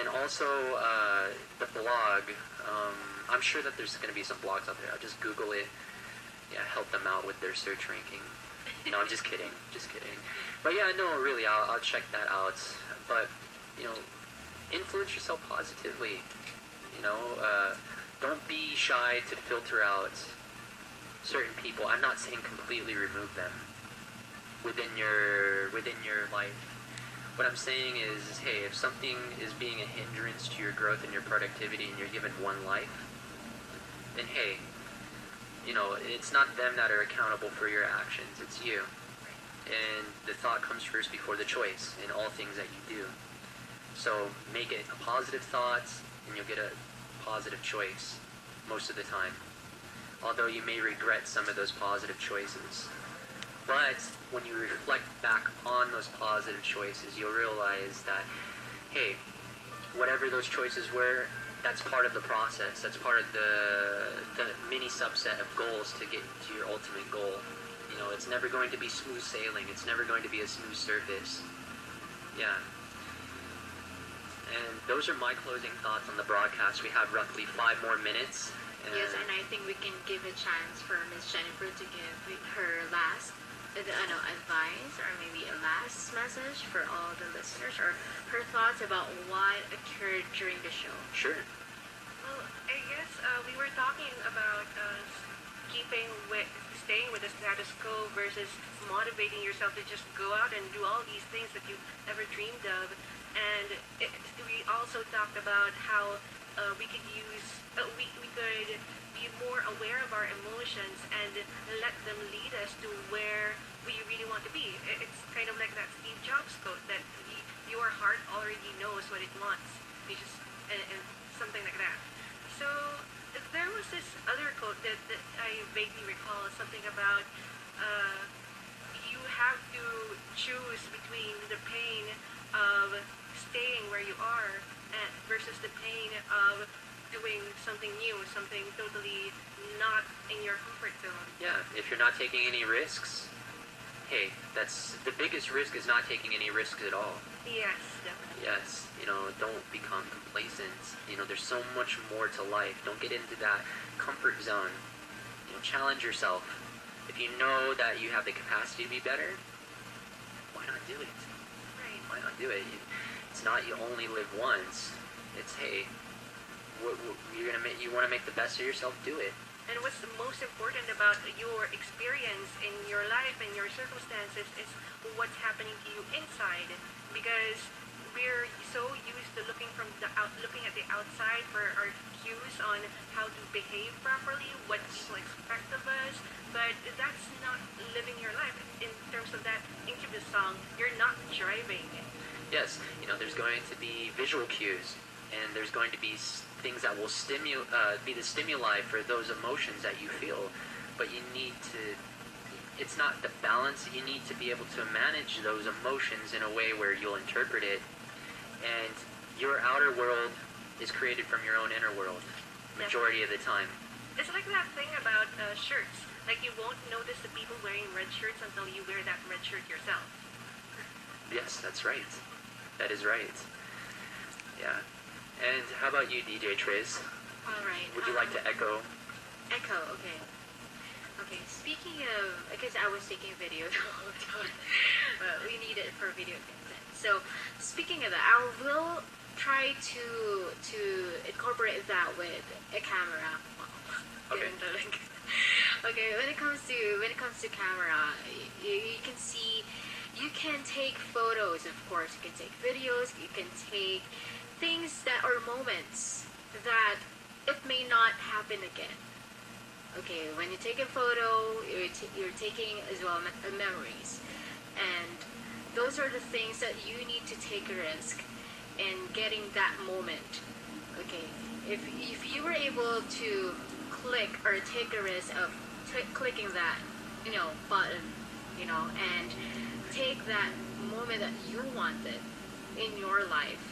And also the blog. I'm sure that there's going to be some blogs out there. I'll just Google it. Yeah, help them out with their search ranking. No, I'm just kidding. Just kidding. But yeah, no, really, I'll check that out. But, influence yourself positively. Don't be shy to filter out certain people. I'm not saying completely remove them within your life. What I'm saying is, hey, if something is being a hindrance to your growth and your productivity and you're given one life, then hey, it's not them that are accountable for your actions, it's you. And the thought comes first before the choice in all things that you do. So make it a positive thought and you'll get a positive choice most of the time. Although you may regret some of those positive choices. But when you reflect back on those positive choices, you'll realize that, hey, whatever those choices were, that's part of the process. That's part of the mini subset of goals to get to your ultimate goal. It's never going to be smooth sailing. It's never going to be a smooth surface. Yeah. And those are my closing thoughts on the broadcast. We have roughly 5 more minutes. Yes, and I think we can give a chance for Miss Jennifer to give her last advice or maybe a last message for all the listeners or her thoughts about what occurred during the show. Sure. Well, I guess we were talking about staying with the status quo versus motivating yourself to just go out and do all these things that you've ever dreamed of. And we also talked about how we could we could be more aware of our emotions and let them lead us to where we really want to be. It's kind of like that Steve Jobs quote that your heart already knows what it wants. And something like that. So there was this other quote that I vaguely recall, something about you have to choose between the pain of staying where you are versus the pain of doing something new, something totally not in your comfort zone. Yeah, if you're not taking any risks, hey, that's the biggest risk is not taking any risks at all. Yes, definitely. Yes, don't become complacent. There's so much more to life. Don't get into that comfort zone. Challenge yourself. If you know that you have the capacity to be better, why not do it? Right. Why not do it? It's not you only live once. It's, hey, you want to make the best of yourself, do it. And what's the most important about your experience in your life and your circumstances is what's happening to you inside, because we're so used to looking at the outside for our cues on how to behave properly, what people expect of us, but that's not living your life. In terms of that Incubus song, you're not driving. Yes, there's going to be visual cues, and there's going to be things that will be the stimuli for those emotions that you feel, but you need to, it's not the balance, you need to be able to manage those emotions in a way where you'll interpret it, and your outer world is created from your own inner world, majority of the time. It's like that thing about shirts, like you won't notice the people wearing red shirts until you wear that red shirt yourself. Yes, that's right. That is right. Yeah. And how about you, DJ Triz? All right. Would you like to echo? Echo, okay. Okay, speaking of, because I was taking video the whole time, but we need it for video content. So, speaking of that, I will try to incorporate that with a camera. Okay. Okay, when it comes to camera, you can see, you can take photos, of course, you can take videos, you can take things that are moments that it may not happen again. Okay, when you take a photo, you're taking as well memories, and those are the things that you need to take a risk in getting that moment. Okay, if you were able to click or take a risk of clicking that button, and take that moment that you wanted in your life,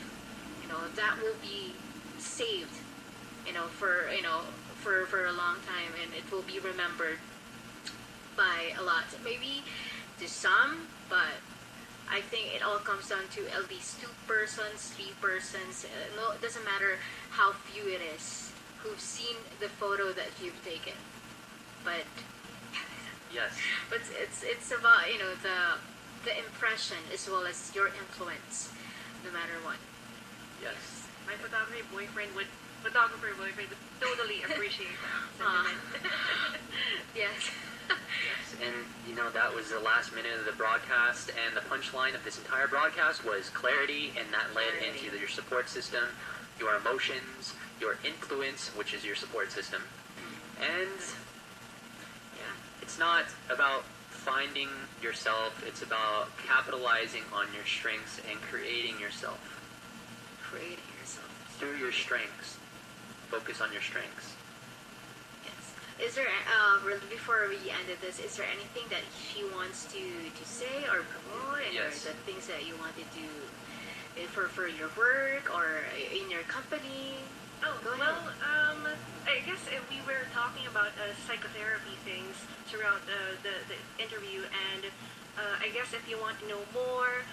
that will be saved, for a long time, and it will be remembered by a lot. Maybe to some, but I think it all comes down to at least 2 persons, 3 persons. No, it doesn't matter how few it is who've seen the photo that you've taken. But Yes. it's about the impression as well as your influence, no matter what. Yes. My photographer boyfriend would totally appreciate that sentiment. Yes. Yes. And that was the last minute of the broadcast, and the punchline of this entire broadcast was clarity, and that led Clarity. into your support system, your emotions, your influence, which is your support system. And Yeah. it's not about finding yourself, it's about capitalizing on your strengths and creating yourself Creating yourself. through your strengths. Focus on your strengths. Yes. Is there before we ended this, is there anything that she wants to say or promote, and Yes. or the things that you wanted to for your work or in your company? Oh, Go ahead. well, I guess we were talking about psychotherapy things throughout the interview, and I guess if you want to know more,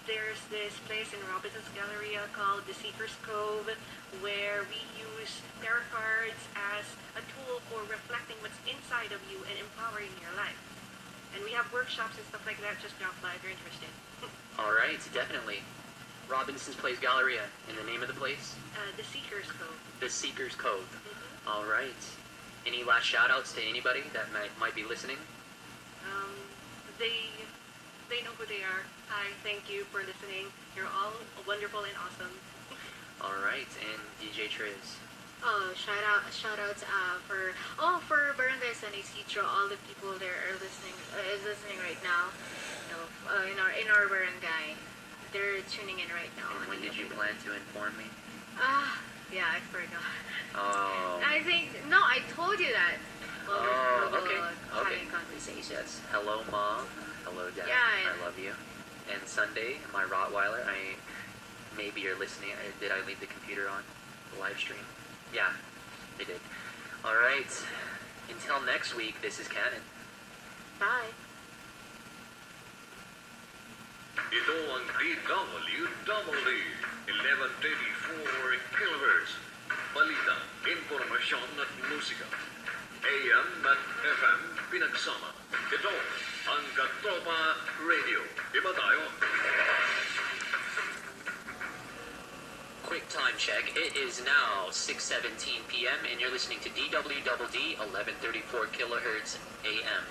there's this place in Robinson's Galleria called the Seeker's Cove, where we use tarot cards as a tool for reflecting what's inside of you and empowering your life. And we have workshops and stuff like that. Just drop by if you're interested. All right, definitely. Robinson's Place Galleria, in the name of the place? The Seeker's Cove. The Seeker's Cove. Mm-hmm. All right. Any last shout-outs to anybody that might be listening? They know who they are. Hi, thank you for listening. You're all wonderful and awesome. All right, and DJ Triz. Oh, shout outs for Barangay San Isidro, all the people there are listening right now. In our barangay, they're tuning in right now. And when did you plan to inform me? Yeah, I forgot. Oh. I think no, I told you that. While Okay. having conversation. Yes. Hello, Mom. Hello, Dad. Yeah, I love you. And Sunday, my Rottweiler. Maybe you're listening. Did I leave the computer on the live stream? Yeah, I did. All right. Until next week. This is Cannon. Bye. Ito ang DWWD 1134 kHz. Balita, impormasyon at musika. AM at FM pinagsama. Ito ang Katropa Radio. Iba tayo. Quick time check. It is now 6:17 p.m. and you're listening to DWDD 1134 kilohertz AM.